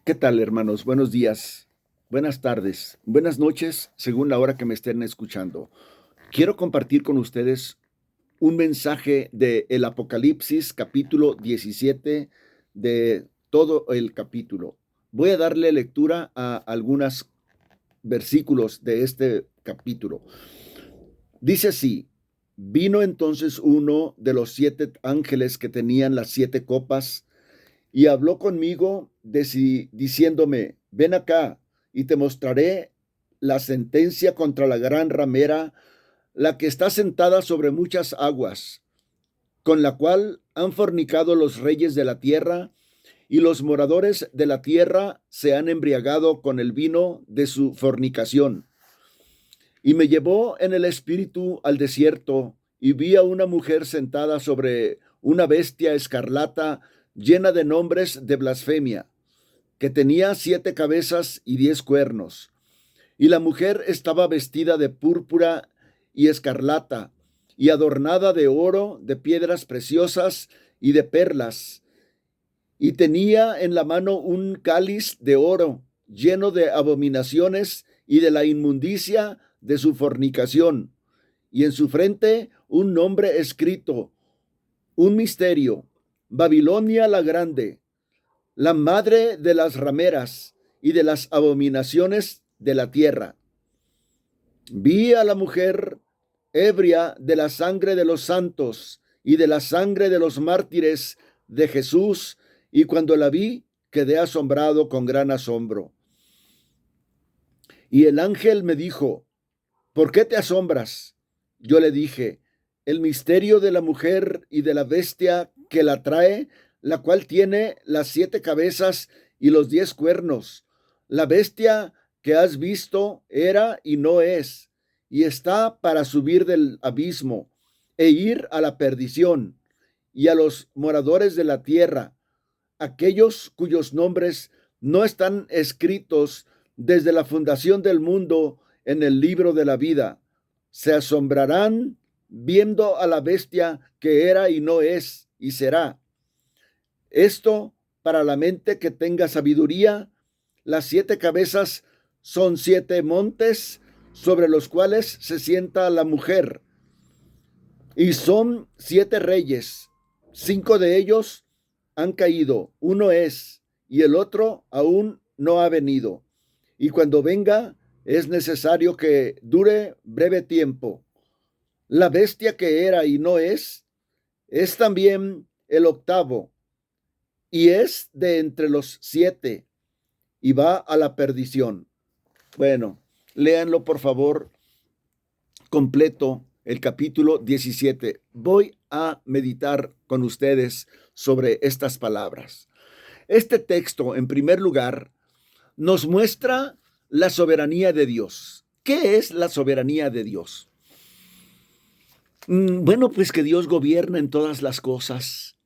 ¿Qué tal, hermanos? Buenos días, buenas tardes, buenas noches, según la hora que me estén escuchando. Quiero compartir con ustedes un mensaje de el Apocalipsis, capítulo 17, de todo el capítulo. Voy a darle lectura a algunos versículos de este capítulo. Dice así: vino entonces uno de los 7 ángeles que tenían las 7 copas y habló conmigo diciéndome: ven acá y te mostraré la sentencia contra la gran ramera, la que está sentada sobre muchas aguas, con la cual han fornicado los reyes de la tierra, y los moradores de la tierra se han embriagado con el vino de su fornicación. Y me llevó en el espíritu al desierto, y vi a una mujer sentada sobre una bestia escarlata llena de nombres de blasfemia, que tenía 7 cabezas y 10 cuernos. Y la mujer estaba vestida de púrpura y escarlata, y adornada de oro, de piedras preciosas y de perlas. Y tenía en la mano un cáliz de oro, lleno de abominaciones y de la inmundicia de su fornicación. Y en su frente un nombre escrito, un misterio: Babilonia la Grande, la madre de las rameras y de las abominaciones de la tierra. Vi a la mujer ebria de la sangre de los santos y de la sangre de los mártires de Jesús, y cuando la vi, quedé asombrado con gran asombro. Y el ángel me dijo: ¿por qué te asombras? Yo le dije: el misterio de la mujer y de la bestia que la trae, la cual tiene las 7 cabezas y los 10 cuernos. La bestia que has visto era y no es, y está para subir del abismo e ir a la perdición, y a los moradores de la tierra, aquellos cuyos nombres no están escritos desde la fundación del mundo en el libro de la vida, se asombrarán viendo a la bestia que era y no es y será. Esto para la mente que tenga sabiduría. Las 7 cabezas son 7 montes sobre los cuales se sienta la mujer, y son 7 reyes. 5 de ellos han caído, uno es, y el otro aún no ha venido. Y cuando venga, es necesario que dure breve tiempo. La bestia que era y no es también el octavo, y es de entre los 7, y va a la perdición. Bueno, léanlo por favor completo, el capítulo 17. Voy a meditar con ustedes sobre estas palabras. Este texto, en primer lugar, nos muestra la soberanía de Dios. ¿Qué es la soberanía de Dios? Bueno, pues que Dios gobierna en todas las cosas,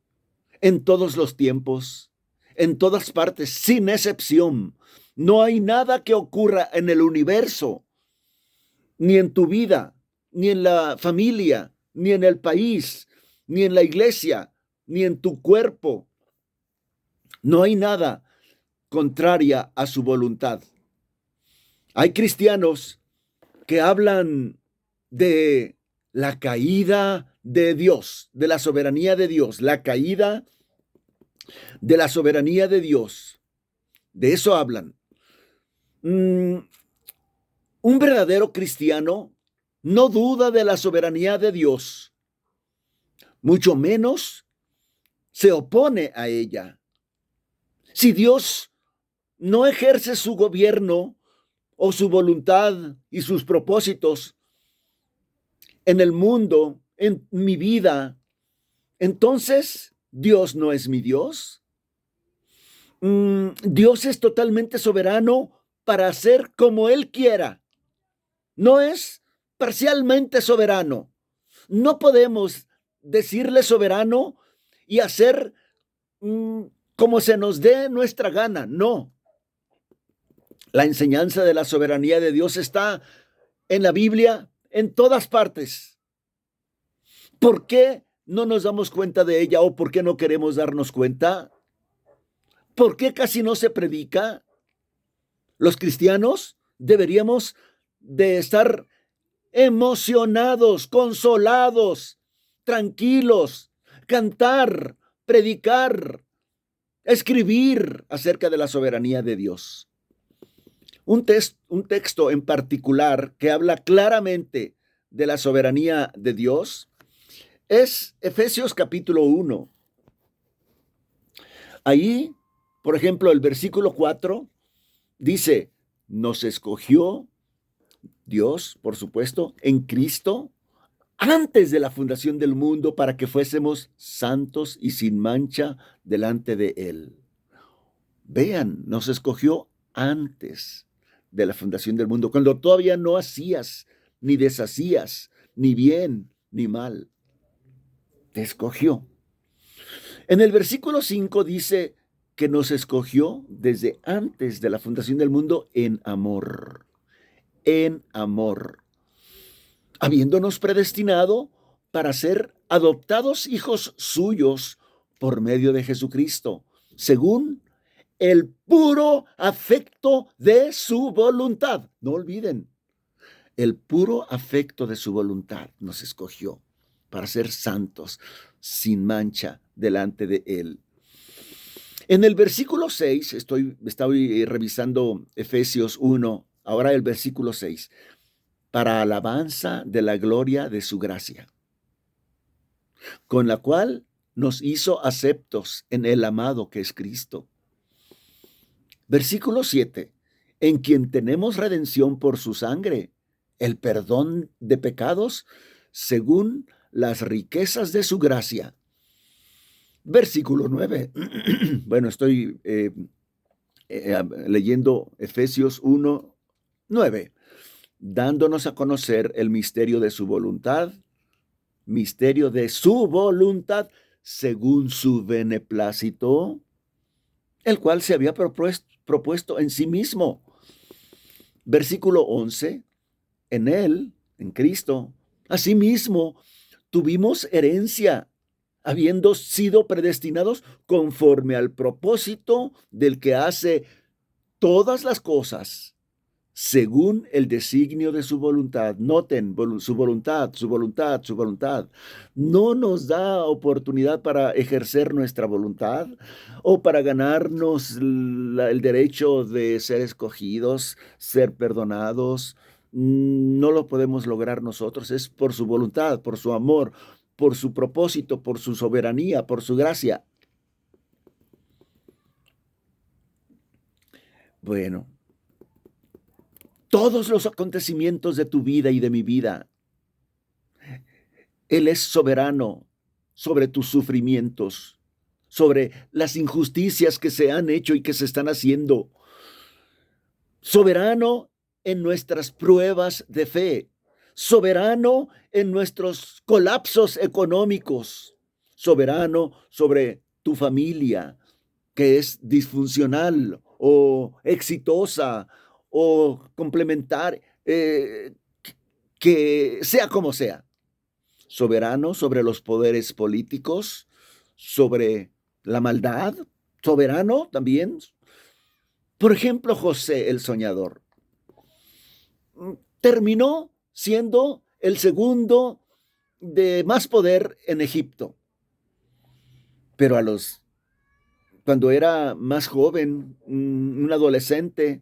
en todos los tiempos, en todas partes, sin excepción. No hay nada que ocurra en el universo, ni en tu vida, ni en la familia, ni en el país, ni en la iglesia, ni en tu cuerpo. No hay nada contraria a su voluntad. Hay cristianos que hablan de la caída de Dios, de la soberanía de Dios, la caída de la soberanía de Dios. De eso hablan. Un verdadero cristiano no duda de la soberanía de Dios, mucho menos se opone a ella. Si Dios no ejerce su gobierno o su voluntad y sus propósitos en el mundo, en mi vida, entonces Dios no es mi Dios. Dios es totalmente soberano para hacer como Él quiera. No es parcialmente soberano. No podemos decirle soberano y hacer como se nos dé nuestra gana. No. La enseñanza de la soberanía de Dios está en la Biblia, en todas partes. ¿Por qué no nos damos cuenta de ella o por qué no queremos darnos cuenta? ¿Por qué casi no se predica? Los cristianos deberíamos de estar emocionados, consolados, tranquilos, cantar, predicar, escribir acerca de la soberanía de Dios. Un texto en particular que habla claramente de la soberanía de Dios es Efesios capítulo 1. Ahí, por ejemplo, el versículo 4 dice, nos escogió Dios, por supuesto, en Cristo, antes de la fundación del mundo, para que fuésemos santos y sin mancha delante de Él. Vean, nos escogió antes de la fundación del mundo, cuando todavía no hacías, ni deshacías, ni bien, ni mal. Te escogió. En el versículo 5 dice que nos escogió desde antes de la fundación del mundo en amor. En amor. Habiéndonos predestinado para ser adoptados hijos suyos por medio de Jesucristo, según el puro afecto de su voluntad. No olviden, el puro afecto de su voluntad nos escogió para ser santos, sin mancha delante de Él. En el versículo 6, estoy revisando Efesios 1, ahora el versículo 6, para alabanza de la gloria de su gracia, con la cual nos hizo aceptos en el amado que es Cristo. Versículo 7, en quien tenemos redención por su sangre, el perdón de pecados, según las riquezas de su gracia. Versículo 9, bueno, estoy leyendo Efesios 1, 9, dándonos a conocer el misterio de su voluntad, según su beneplácito, el cual se había propuesto en sí mismo. Versículo 11, en él, en Cristo, asimismo, tuvimos herencia, habiendo sido predestinados conforme al propósito del que hace todas las cosas, según el designio de su voluntad. Noten, su voluntad. No nos da oportunidad para ejercer nuestra voluntad o para ganarnos el derecho de ser escogidos, ser perdonados. No lo podemos lograr nosotros, es por su voluntad, por su amor, por su propósito, por su soberanía, por su gracia. Bueno, todos los acontecimientos de tu vida y de mi vida, Él es soberano sobre tus sufrimientos, sobre las injusticias que se han hecho y que se están haciendo. Soberano en nuestras pruebas de fe, soberano en nuestros colapsos económicos, soberano sobre tu familia que es disfuncional o exitosa o complementar, que sea como sea. Soberano sobre los poderes políticos, sobre la maldad, soberano también. Por ejemplo, José el soñador terminó siendo el segundo de más poder en Egipto. Pero cuando era más joven, un adolescente,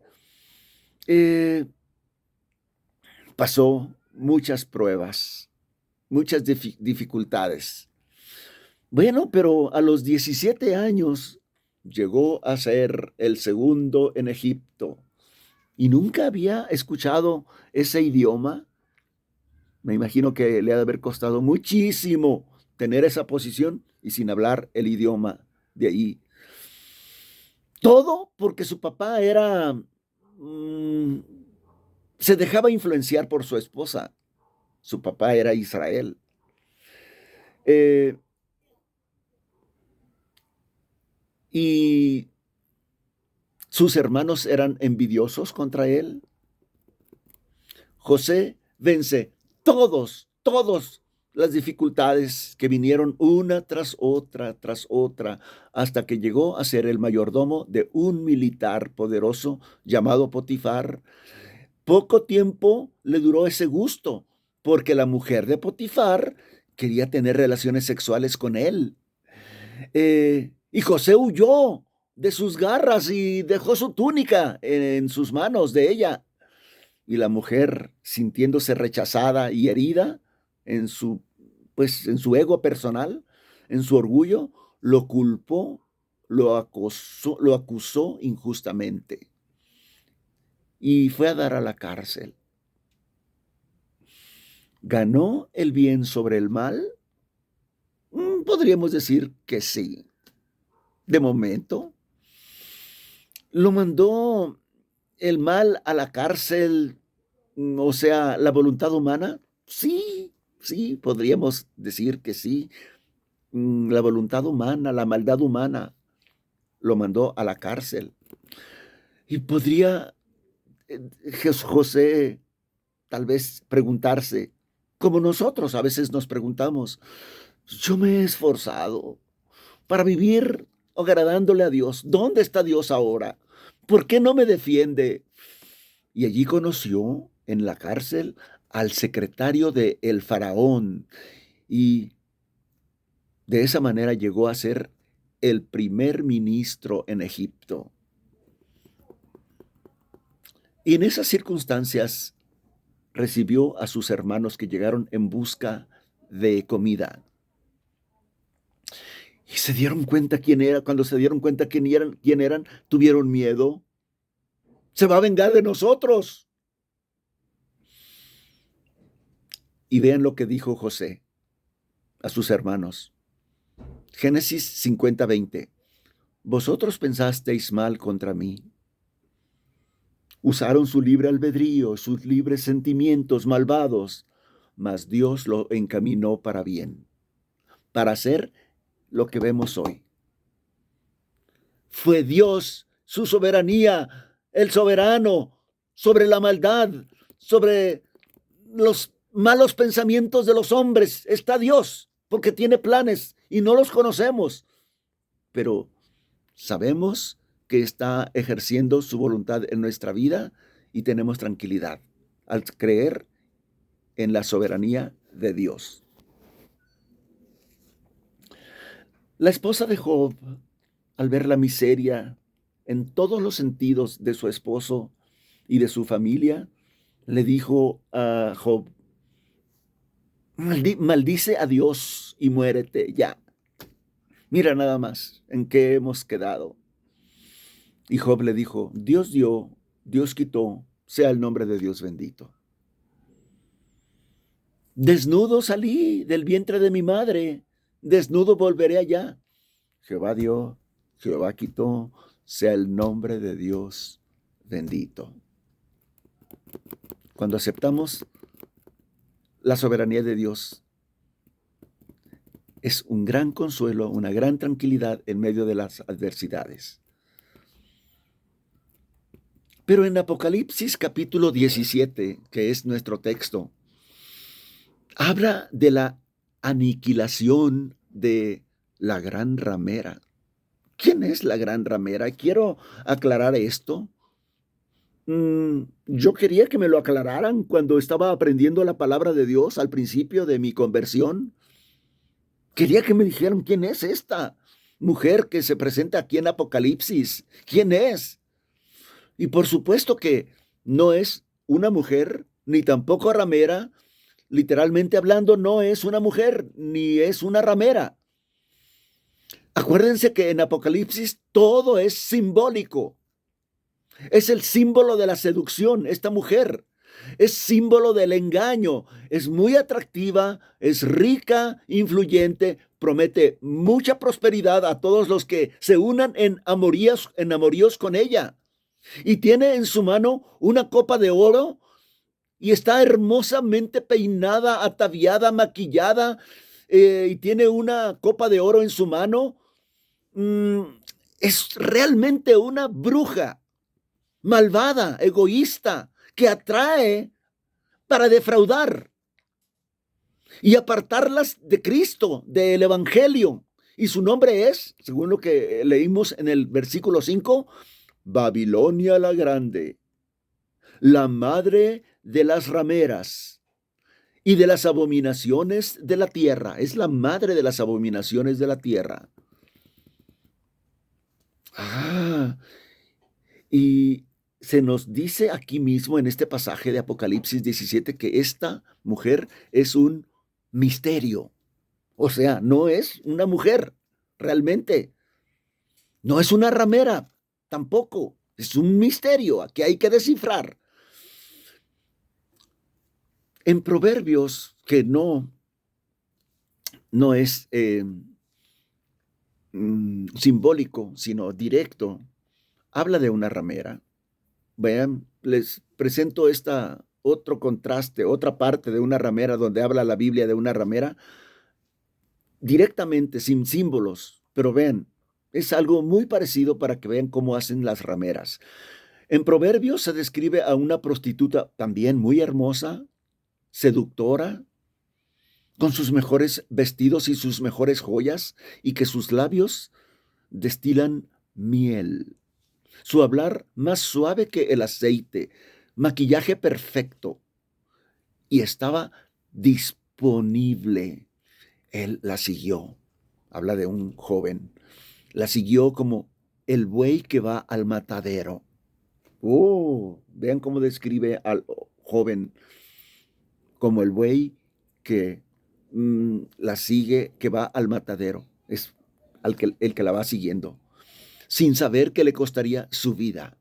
pasó muchas pruebas, muchas dificultades. Bueno, pero a los 17 años llegó a ser el segundo en Egipto y nunca había escuchado ese idioma. Me imagino que le ha de haber costado muchísimo tener esa posición y sin hablar el idioma de ahí. Todo porque su papá se dejaba influenciar por su esposa. Su papá era Israel. Y sus hermanos eran envidiosos contra él. José vence todos las dificultades que vinieron una tras otra, hasta que llegó a ser el mayordomo de un militar poderoso llamado Potifar. Poco tiempo le duró ese gusto, porque la mujer de Potifar quería tener relaciones sexuales con él. Y José huyó de sus garras y dejó su túnica en sus manos de ella. Y la mujer, sintiéndose rechazada y herida en su ego personal, en su orgullo, lo culpó, lo acusó injustamente y fue a dar a la cárcel. ¿Ganó el bien sobre el mal? Podríamos decir que sí. De momento, lo mandó el mal a la cárcel, o sea, la voluntad humana. Sí, sí, podríamos decir que sí. La voluntad humana, la maldad humana, lo mandó a la cárcel. Y podría José tal vez preguntarse, como nosotros a veces nos preguntamos, yo me he esforzado para vivir agradándole a Dios. ¿Dónde está Dios ahora? ¿Por qué no me defiende? Y allí conoció en la cárcel al secretario de el faraón y de esa manera llegó a ser el primer ministro en Egipto. Y en esas circunstancias recibió a sus hermanos que llegaron en busca de comida. Y se dieron cuenta quién era. Cuando se dieron cuenta quién eran, tuvieron miedo. Se va a vengar de nosotros. Y vean lo que dijo José a sus hermanos. Génesis 50:20. Vosotros pensasteis mal contra mí. Usaron su libre albedrío, sus libres sentimientos malvados, mas Dios lo encaminó para bien, para hacer lo que vemos hoy. Fue Dios, su soberanía, el soberano, sobre la maldad, sobre los malos pensamientos de los hombres. Está Dios, porque tiene planes y no los conocemos, pero sabemos que está ejerciendo su voluntad en nuestra vida y tenemos tranquilidad al creer en la soberanía de Dios. La esposa de Job, al ver la miseria en todos los sentidos de su esposo y de su familia, le dijo a Job, maldice a Dios y muérete ya. Mira nada más en qué hemos quedado. Y Job le dijo, Dios dio, Dios quitó, sea el nombre de Dios bendito. Desnudo salí del vientre de mi madre, desnudo volveré allá. Jehová dio, Jehová quitó, sea el nombre de Dios bendito. Cuando aceptamos la soberanía de Dios, es un gran consuelo, una gran tranquilidad en medio de las adversidades. Pero en Apocalipsis capítulo 17, que es nuestro texto, habla de la aniquilación de la gran ramera. ¿Quién es la gran ramera? Quiero aclarar esto. Yo quería que me lo aclararan cuando estaba aprendiendo la palabra de Dios al principio de mi conversión. Quería que me dijeran quién es esta mujer que se presenta aquí en Apocalipsis. ¿Quién es? Y por supuesto que no es una mujer, ni tampoco ramera. Literalmente hablando, no es una mujer, ni es una ramera. Acuérdense que en Apocalipsis todo es simbólico. Es el símbolo de la seducción, esta mujer. Es símbolo del engaño. Es muy atractiva, es rica, influyente, promete mucha prosperidad a todos los que se unan en amoríos con ella. Y tiene en su mano una copa de oro y está hermosamente peinada, ataviada, maquillada, y tiene una copa de oro en su mano. Es realmente una bruja malvada, egoísta, que atrae para defraudar. y apartarlas de Cristo, del Evangelio. Y su nombre es, según lo que leímos en el versículo 5, Babilonia la Grande, la madre de las rameras y de las abominaciones de la tierra. Es la madre de las abominaciones de la tierra. Y se nos dice aquí mismo en este pasaje de Apocalipsis 17 que esta mujer es un misterio. O sea, no es una mujer realmente. No es una ramera tampoco. Es un misterio que hay que descifrar. En Proverbios, que no es simbólico, sino directo, habla de una ramera. Vean, les presento otro contraste, otra parte de una ramera donde habla la Biblia de una ramera directamente, sin símbolos. Pero vean, es algo muy parecido para que vean cómo hacen las rameras. En Proverbios se describe a una prostituta también muy hermosa, seductora, con sus mejores vestidos y sus mejores joyas, y que sus labios destilan miel. Su hablar más suave que el aceite, maquillaje perfecto, y estaba disponible. Él la siguió. Habla de un joven. La siguió como el buey que va al matadero. Vean cómo describe al joven como el buey que la sigue, que va al matadero. Es el que la va siguiendo, sin saber que le costaría su vida.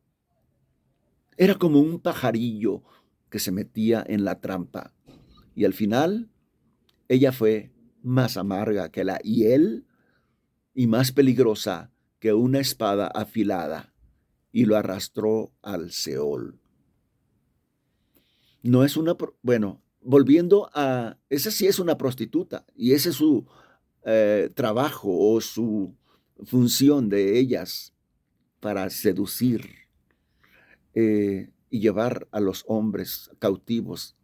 Era como un pajarillo que se metía en la trampa. Y al final, ella fue más amarga que la hiel y más peligrosa que una espada afilada, y lo arrastró al Seol. No es bueno, volviendo a, esa sí es una prostituta, y ese es su trabajo o su función de ellas para seducir y llevar a los hombres cautivos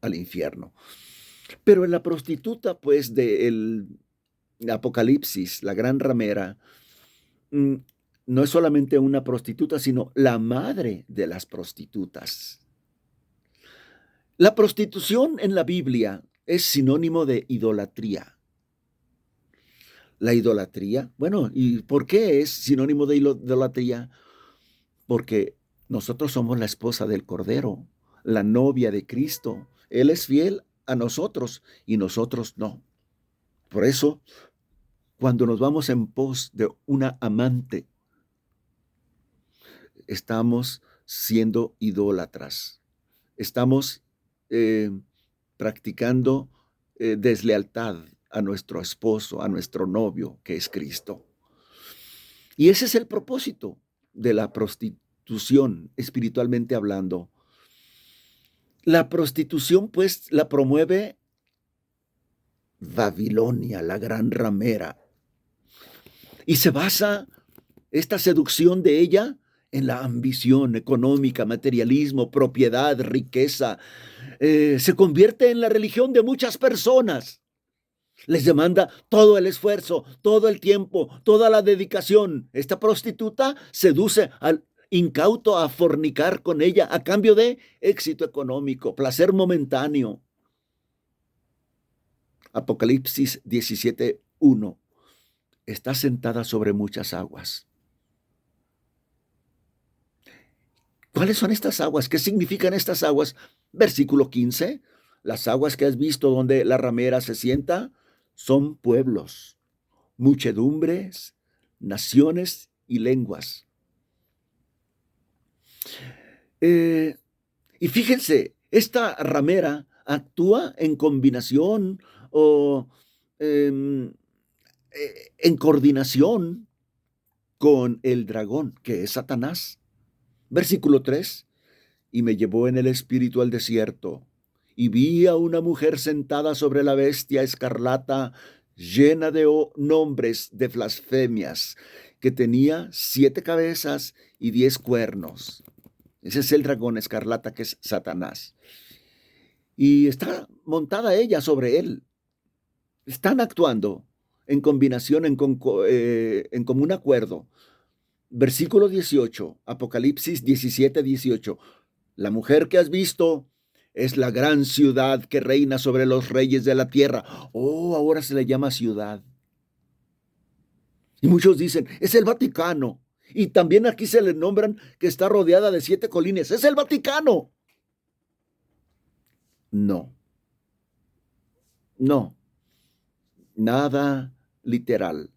al infierno. Pero en la prostituta, pues, del Apocalipsis, la gran ramera, no es solamente una prostituta, sino la madre de las prostitutas. La prostitución en la Biblia es sinónimo de idolatría. La idolatría, bueno, ¿y por qué es sinónimo de idolatría? Porque nosotros somos la esposa del Cordero, la novia de Cristo. Él es fiel a nosotros y nosotros no. Por eso, cuando nos vamos en pos de una amante, estamos siendo idólatras. Estamos practicando deslealtad a nuestro esposo, a nuestro novio, que es Cristo. Y ese es el propósito de la prostitución, espiritualmente hablando. La prostitución, pues, la promueve Babilonia, la gran ramera. Y se basa esta seducción de ella en la ambición económica, materialismo, propiedad, riqueza. Se convierte en la religión de muchas personas. Les demanda todo el esfuerzo, todo el tiempo, toda la dedicación. Esta prostituta seduce al incauto a fornicar con ella a cambio de éxito económico, placer momentáneo. Apocalipsis 17:1. Está sentada sobre muchas aguas. ¿Cuáles son estas aguas? ¿Qué significan estas aguas? Versículo 15. Las aguas que has visto donde la ramera se sienta son pueblos, muchedumbres, naciones y lenguas. Y fíjense, esta ramera actúa en combinación o en coordinación con el dragón, que es Satanás. Versículo 3. Y me llevó en el espíritu al desierto, y vi a una mujer sentada sobre la bestia escarlata, llena de nombres de blasfemias, que tenía 7 cabezas y 10 cuernos. Ese es el dragón escarlata, que es Satanás. Y está montada ella sobre él. están actuando en combinación, en común acuerdo. Versículo 18, Apocalipsis 17, 18. La mujer que has visto es la gran ciudad que reina sobre los reyes de la tierra. Oh, ahora se le llama ciudad. Y muchos dicen, es el Vaticano. Y también aquí se le nombran que está rodeada de 7 colinas. Es el Vaticano. No, no, nada literal.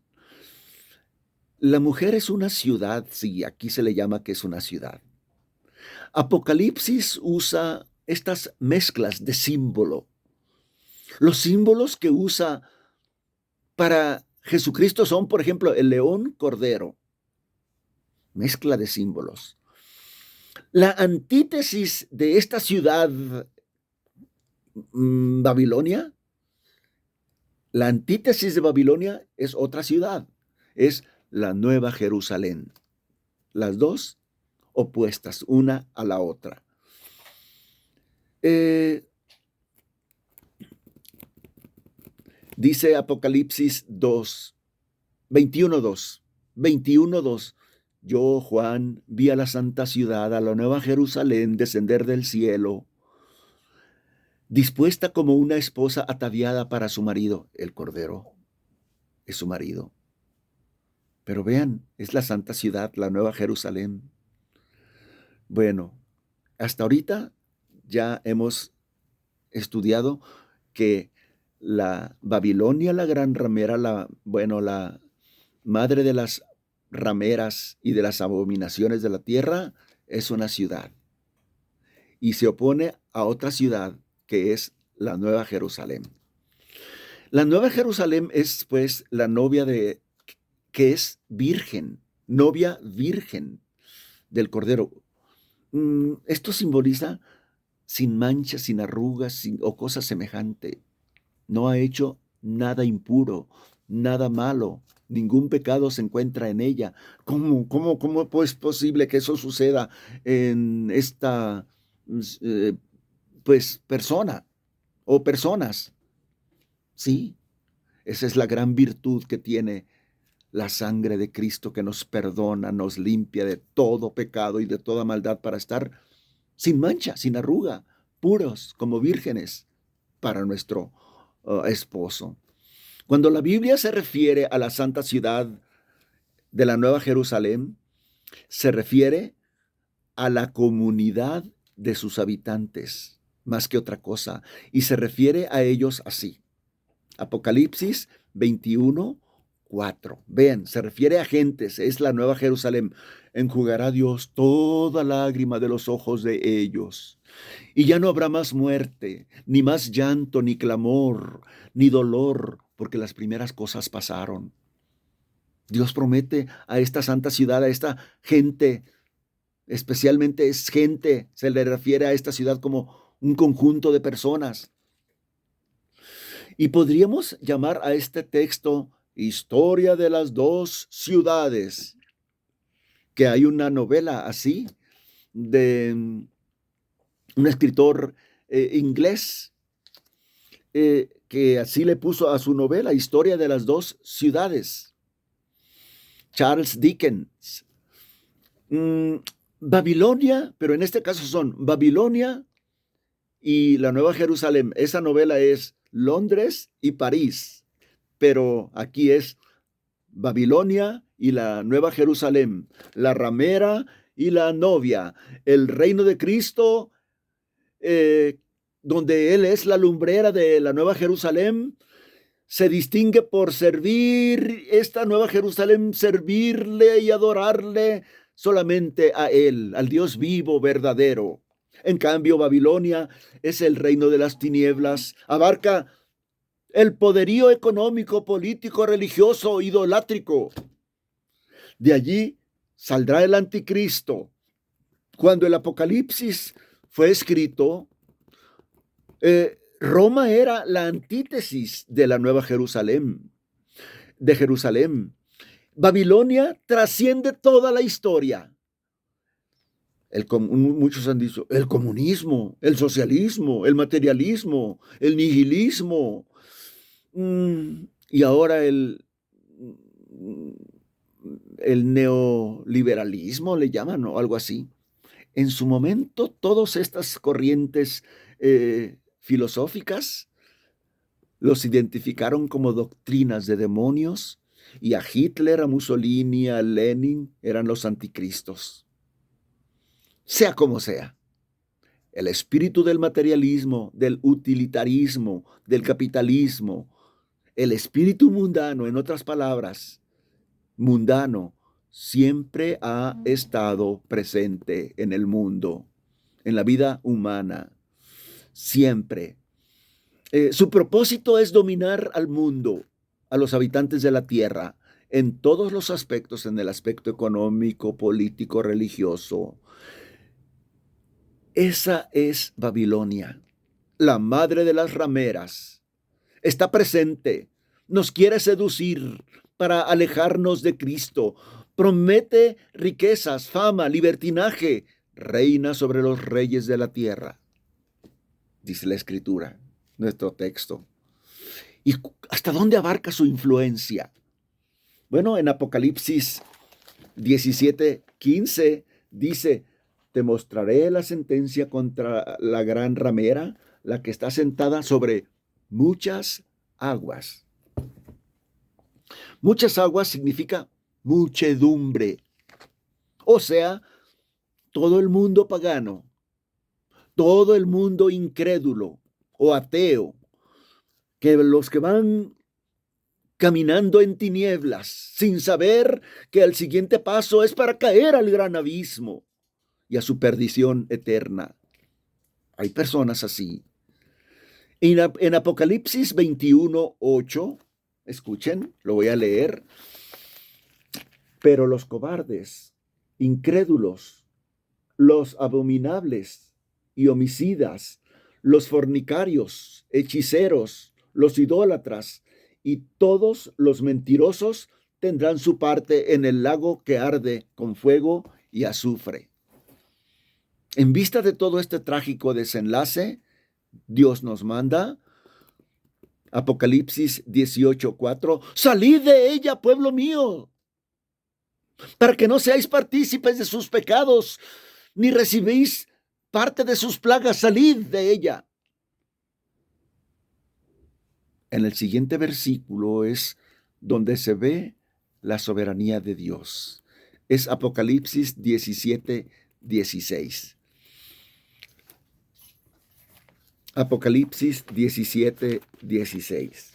La mujer es una ciudad, sí, aquí se le llama que es una ciudad. Apocalipsis usa estas mezclas de símbolo. Los símbolos que usa para Jesucristo son, por ejemplo, el león cordero. Mezcla de símbolos. La antítesis de esta ciudad, Babilonia, la antítesis de Babilonia es otra ciudad, es la Nueva Jerusalén. Las dos opuestas, una a la otra. Dice Apocalipsis 2, 21:2, 21:2. Yo, Juan, vi a la santa ciudad, a la Nueva Jerusalén, descender del cielo, dispuesta como una esposa ataviada para su marido. El Cordero es su marido. Pero vean, es la santa ciudad, la Nueva Jerusalén. Bueno, hasta ahorita ya hemos estudiado que la Babilonia, la gran ramera, la madre de las rameras y de las abominaciones de la tierra, es una ciudad. Y se opone a otra ciudad que es la Nueva Jerusalén. La Nueva Jerusalén es pues la novia que es virgen, novia virgen del Cordero. Esto simboliza sin manchas, sin arrugas o cosa semejante. No ha hecho nada impuro, nada malo, ningún pecado se encuentra en ella. ¿Cómo es posible que eso suceda en esta persona o personas? Sí, esa es la gran virtud que tiene la sangre de Cristo, que nos perdona, nos limpia de todo pecado y de toda maldad para estar sin mancha, sin arruga, puros como vírgenes para nuestro esposo. Cuando la Biblia se refiere a la santa ciudad de la Nueva Jerusalén, se refiere a la comunidad de sus habitantes, más que otra cosa, y se refiere a ellos así. Apocalipsis 21:4. Vean, se refiere a gentes, es la Nueva Jerusalén. Enjugará Dios toda lágrima de los ojos de ellos. Y ya no habrá más muerte, ni más llanto, ni clamor, ni dolor, porque las primeras cosas pasaron. Dios promete a esta santa ciudad, a esta gente, especialmente es gente, se le refiere a esta ciudad como un conjunto de personas. Y podríamos llamar a este texto Historia de las dos ciudades, que hay una novela así de un escritor inglés que así le puso a su novela, Historia de las dos ciudades, Charles Dickens. Babilonia, pero en este caso son Babilonia y la Nueva Jerusalén. Esa novela es Londres y París, pero aquí es Babilonia y la Nueva Jerusalén, la ramera y la novia, el reino de Cristo, donde Él es la lumbrera de la Nueva Jerusalén, se distingue por servir esta Nueva Jerusalén, servirle y adorarle solamente a Él, al Dios vivo, verdadero. En cambio, Babilonia es el reino de las tinieblas, abarca el poderío económico, político, religioso, idolátrico. De allí saldrá el anticristo. Cuando el Apocalipsis fue escrito, Roma era la antítesis de la Nueva Jerusalén, de Jerusalén. Babilonia trasciende toda la historia. Muchos han dicho, el comunismo, el socialismo, el materialismo, el nihilismo. Y ahora el neoliberalismo le llaman o algo así. En su momento, todas estas corrientes filosóficas los identificaron como doctrinas de demonios, y a Hitler, a Mussolini, a Lenin eran los anticristos. Sea como sea, el espíritu del materialismo, del utilitarismo, del capitalismo, el espíritu mundano, en otras palabras, mundano, siempre ha estado presente en el mundo, en la vida humana, siempre. Su propósito es dominar al mundo, a los habitantes de la tierra, en todos los aspectos, en el aspecto económico, político, religioso. Esa es Babilonia, la madre de las rameras. Está presente, nos quiere seducir para alejarnos de Cristo. Promete riquezas, fama, libertinaje, reina sobre los reyes de la tierra, dice la Escritura, nuestro texto. ¿Y hasta dónde abarca su influencia? Bueno, en Apocalipsis 17:15 dice: te mostraré la sentencia contra la gran ramera, la que está sentada sobre muchas aguas. Muchas aguas significa muchedumbre. O sea, todo el mundo pagano, todo el mundo incrédulo o ateo, que los que van caminando en tinieblas, sin saber que el siguiente paso es para caer al gran abismo y a su perdición eterna. Hay personas así. En Apocalipsis 21:8, escuchen, lo voy a leer. Pero los cobardes, incrédulos, los abominables y homicidas, los fornicarios, hechiceros, los idólatras y todos los mentirosos tendrán su parte en el lago que arde con fuego y azufre. En vista de todo este trágico desenlace, Dios nos manda, Apocalipsis 18:4, salid de ella, pueblo mío, para que no seáis partícipes de sus pecados, ni recibéis parte de sus plagas, salid de ella. En el siguiente versículo es donde se ve la soberanía de Dios. Es Apocalipsis 17:16. Apocalipsis 17:16.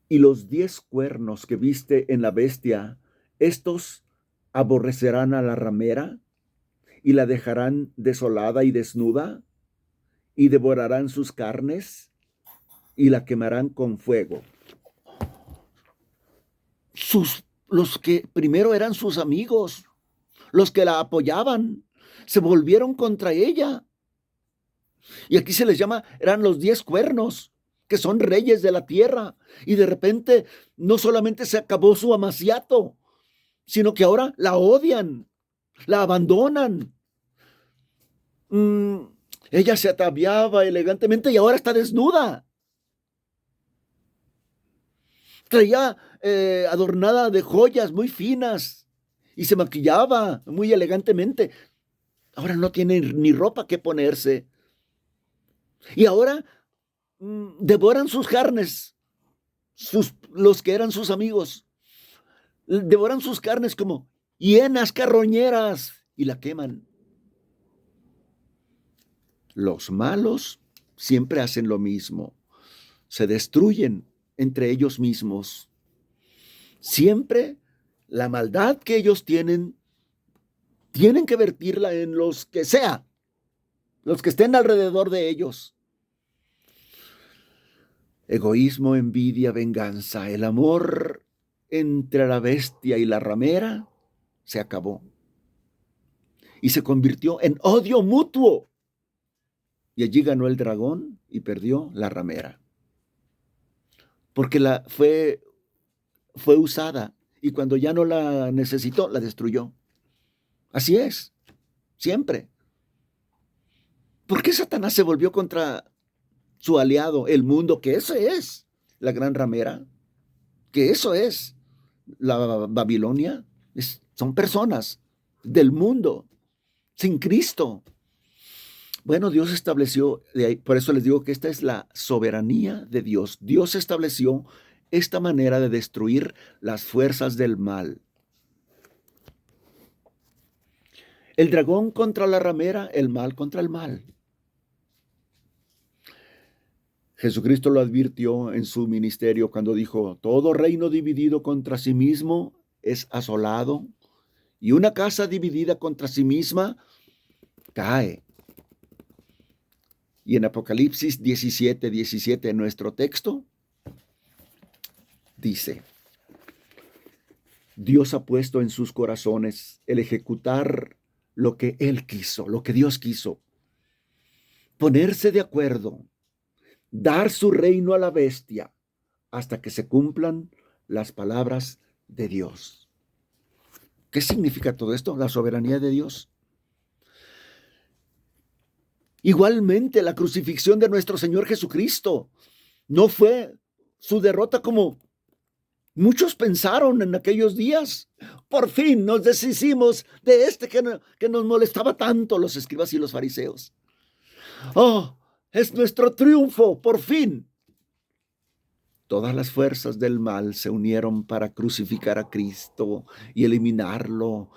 Y los 10 cuernos que viste en la bestia, estos aborrecerán a la ramera y la dejarán desolada y desnuda, y devorarán sus carnes y la quemarán con fuego. Los que primero eran sus amigos, los que la apoyaban, se volvieron contra ella. Y aquí se les llama, eran los 10 cuernos, que son reyes de la tierra. Y de repente no solamente se acabó su amaciato, sino que ahora la odian, la abandonan. Ella se ataviaba elegantemente y ahora está desnuda. Traía adornada de joyas muy finas y se maquillaba muy elegantemente. Ahora no tiene ni ropa que ponerse. Y ahora devoran sus carnes, los que eran sus amigos. Devoran sus carnes como hienas carroñeras y la queman. Los malos siempre hacen lo mismo. Se destruyen entre ellos mismos. Siempre la maldad que ellos tienen que vertirla en los que sea, los que estén alrededor de ellos. Egoísmo, envidia, venganza, el amor entre la bestia y la ramera se acabó y se convirtió en odio mutuo. Y allí ganó el dragón y perdió la ramera, porque fue usada, y cuando ya no la necesitó, la destruyó. Así es, siempre. ¿Por qué Satanás se volvió contra su aliado, el mundo, que eso es la gran ramera, que eso es la Babilonia, son personas del mundo, sin Cristo. Bueno, Dios estableció, de ahí, por eso les digo que esta es la soberanía de Dios. Dios estableció esta manera de destruir las fuerzas del mal. El dragón contra la ramera, el mal contra el mal. Jesucristo lo advirtió en su ministerio cuando dijo, todo reino dividido contra sí mismo es asolado, y una casa dividida contra sí misma cae. Y en Apocalipsis 17:17, en nuestro texto, dice, Dios ha puesto en sus corazones el ejecutar lo que Él quiso, lo que Dios quiso. Ponerse de acuerdo, dar su reino a la bestia hasta que se cumplan las palabras de Dios. ¿Qué significa todo esto? La soberanía de Dios. Igualmente, la crucifixión de nuestro Señor Jesucristo no fue su derrota como muchos pensaron en aquellos días. Por fin nos deshicimos de este que nos molestaba tanto, los escribas y los fariseos. ¡Oh! Es nuestro triunfo, por fin. Todas las fuerzas del mal se unieron para crucificar a Cristo y eliminarlo,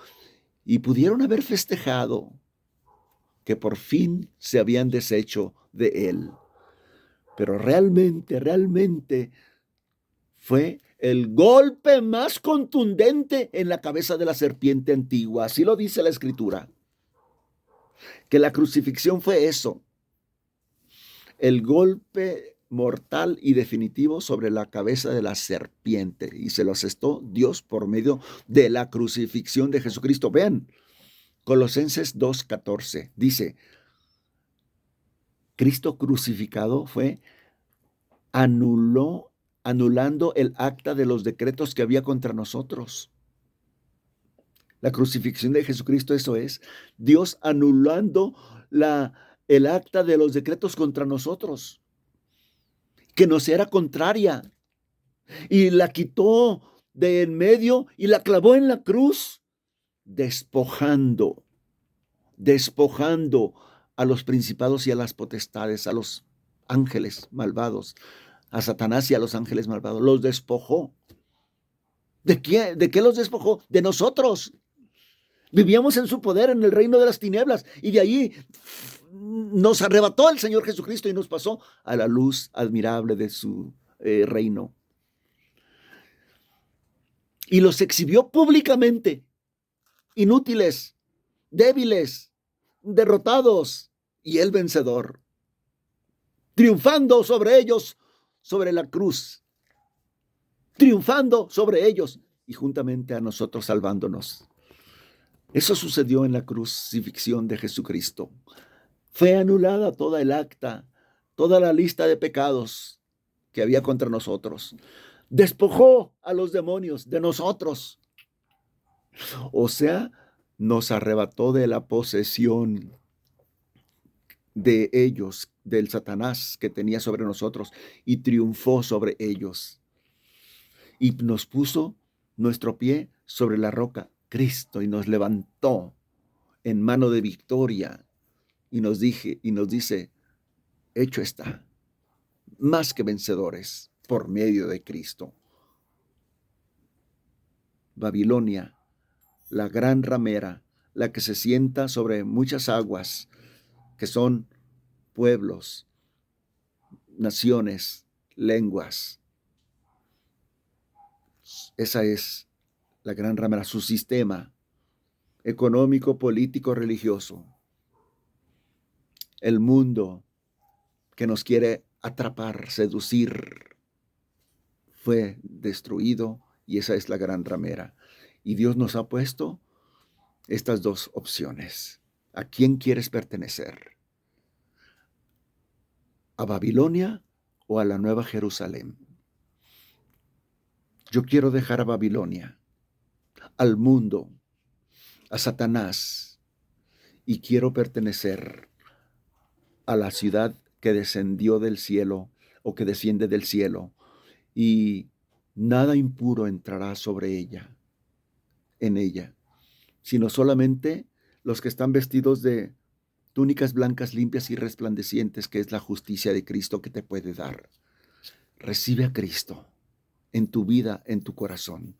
y pudieron haber festejado que por fin se habían deshecho de él. Pero realmente fue el golpe más contundente en la cabeza de la serpiente antigua. Así lo dice la Escritura. Que la crucifixión fue eso. El golpe mortal y definitivo sobre la cabeza de la serpiente. Y se lo asestó Dios por medio de la crucifixión de Jesucristo. Vean, Colosenses 2:14 dice, Cristo crucificado fue anulando el acta de los decretos que había contra nosotros. La crucifixión de Jesucristo, eso es, Dios anulando el acta de los decretos contra nosotros, que nos era contraria, y la quitó de en medio y la clavó en la cruz, despojando a los principados y a las potestades, a los ángeles malvados, a Satanás y a los ángeles malvados. Los despojó. ¿De qué los despojó? De nosotros. Vivíamos en su poder, en el reino de las tinieblas, y de ahí nos arrebató el Señor Jesucristo y nos pasó a la luz admirable de su reino. Y los exhibió públicamente, inútiles, débiles, derrotados, y él vencedor, triunfando sobre ellos, sobre la cruz, triunfando sobre ellos y juntamente a nosotros salvándonos. Eso sucedió en la crucifixión de Jesucristo. Fue anulada toda el acta, toda la lista de pecados que había contra nosotros. Despojó a los demonios de nosotros. O sea, nos arrebató de la posesión de ellos, del Satanás que tenía sobre nosotros, y triunfó sobre ellos. Y nos puso nuestro pie sobre la roca, Cristo, y nos levantó en mano de victoria, y nos dice, hecho está, más que vencedores por medio de Cristo. Babilonia, la gran ramera, la que se sienta sobre muchas aguas, que son pueblos, naciones, lenguas. Esa es la gran ramera, su sistema económico, político, religioso. El mundo que nos quiere atrapar, seducir, fue destruido, y esa es la gran ramera. Y Dios nos ha puesto estas dos opciones. ¿A quién quieres pertenecer? ¿A Babilonia o a la Nueva Jerusalén? Yo quiero dejar a Babilonia, al mundo, a Satanás, y quiero pertenecer a la ciudad que descendió del cielo o que desciende del cielo, y nada impuro entrará sobre ella, en ella, sino solamente los que están vestidos de túnicas blancas, limpias y resplandecientes, que es la justicia de Cristo que te puede dar. Recibe a Cristo en tu vida, en tu corazón.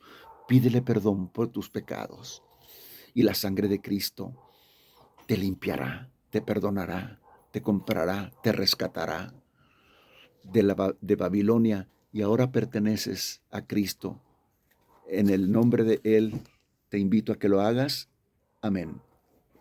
Pídele perdón por tus pecados y la sangre de Cristo te limpiará, te perdonará, te comprará, te rescatará de Babilonia, y ahora perteneces a Cristo. En el nombre de Él te invito a que lo hagas. Amén.